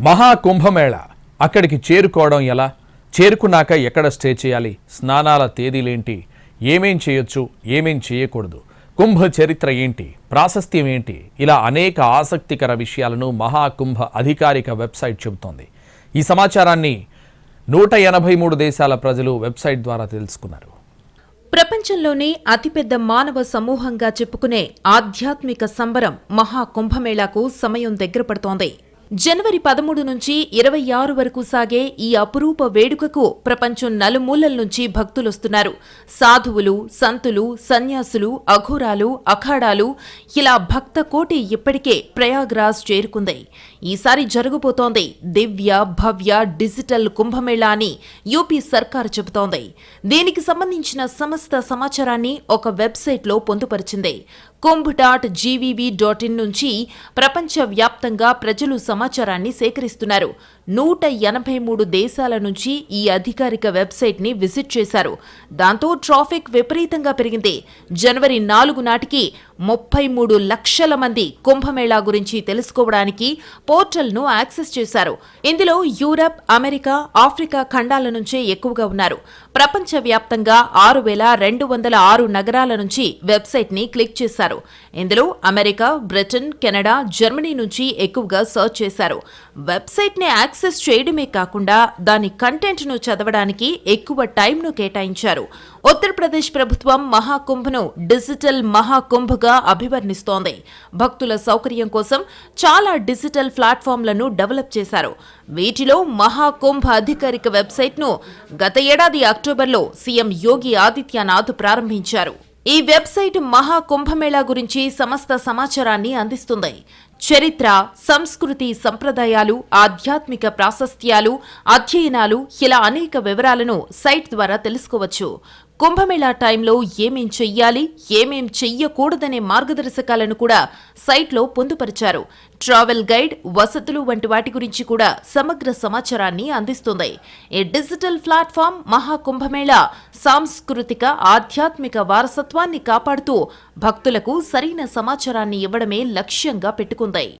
మహాకుంభమేళ అక్కడికి చేరుకోవడం ఎలా, చేరుకున్నాక ఎక్కడ స్టే చేయాలి, స్నానాల తేదీలేంటి, ఏమేం చేయొచ్చు, ఏమేం చేయకూడదు, కుంభ చరిత్ర ఏంటి, ప్రాశస్త్యం ఏంటి, ఇలా అనేక ఆసక్తికర విషయాలను మహాకుంభ అధికారిక వెబ్సైట్ చెబుతోంది. ఈ సమాచారాన్ని 183 దేశాల ప్రజలు వెబ్సైట్ ద్వారా తెలుసుకున్నారు. ప్రపంచంలోనే అతిపెద్ద మానవ సమూహంగా చెప్పుకునే ఆధ్యాత్మిక సంబరం మహాకుంభమేళాకు సమయం దగ్గర పడుతోంది. జనవరి 13 నుంచి 26 వరకు సాగే ఈ అపురూప వేడుకకు ప్రపంచం నలుమూలల నుంచి భక్తులొస్తున్నారు. సాధువులు, సంతులు, సన్యాసులు, అఘోరాలు, అఖాడాలు, ఇలా భక్త కోటి ఇప్పటికే ప్రయాగ్రాజ్ చేరుకుంది. ఈసారి జరగబోతోంది దివ్య భవ్య డిజిటల్ కుంభమేళా అని యూపీ సర్కారు చెబుతోంది. దీనికి సంబంధించిన సమస్త సమాచారాన్ని ఒక వెబ్సైట్లో పొందుపరిచింది. kumbh.gvv.in నుంచి ప్రపంచవ్యాప్తంగా ప్రజలు సమాచారాన్ని సేకరిస్తున్నారు. 183 దేశాల నుంచి ఈ అధికారిక వెబ్సైట్ని విజిట్ చేశారు. దాంతో ట్రాఫిక్ విపరీతంగా పెరిగింది. జనవరి 4 నాటికి 33 లక్షల మంది కుంభమేళా గురించి తెలుసుకోవడానికి పోర్టల్ను యాక్సెస్ చేశారు. ఇందులో యూరప్, అమెరికా, ఆఫ్రికా ఖండాల నుంచే ఎక్కువగా ఉన్నారు. ప్రపంచవ్యాప్తంగా 6,206 నగరాల నుంచి వెబ్సైట్ని క్లిక్ చేశారు. ఇందులో అమెరికా, బ్రిటన్, కెనడా, జర్మనీ నుంచి ఎక్కువగా సర్చ్ చేశారు. వెబ్సైట్ని యాక్సెస్ చేయడమే కాకుండా దాని కంటెంట్ను చదవడానికి ఎక్కువ టైంను కేటాయించారు. ఉత్తరప్రదేశ్ ప్రభుత్వం మహాకుంభను డిజిటల్ మహాకుంభగా అభివర్ణిస్తోంది. భక్తుల సౌకర్యం కోసం చాలా డిజిటల్ ప్లాట్ఫామ్లను డెవలప్ చేశారు. వీటిలో మహాకుంభ అధికారిక వెబ్సైట్ను గత ఏడాది అక్టోబర్లో సీఎం యోగి ఆదిత్యనాథ్ ప్రారంభించారు. ఈ వెబ్సైట్ మహాకుంభమేళా గురించి సమస్త సమాచారాన్ని అందిస్తుంది. చరిత్ర, సంస్కృతి, సంప్రదాయాలు, ఆధ్యాత్మిక ప్రాశస్త్యాలు, అధ్యయనాలు, ఇలా అనేక వివరాలను సైట్ ద్వారా తెలుసుకోవచ్చు. కుంభమేళా టైంలో ఏమేం చెయ్యాలి, ఏమేం చెయ్యకూడదనే మార్గదర్శకాలను కూడా సైట్లో పొందుపరిచారు. ట్రావెల్ గైడ్, వసతులు వంటి వాటి గురించి కూడా సమగ్ర సమాచారాన్ని అందిస్తుంది. ఈ డిజిటల్ ప్లాట్ఫామ్ మహాకుంభమేళా సాంస్కృతిక, ఆధ్యాత్మిక వారసత్వాన్ని కాపాడుతూ భక్తులకు సరైన సమాచారాన్ని ఇవ్వడమే లక్ష్యంగా పెట్టుకుంది.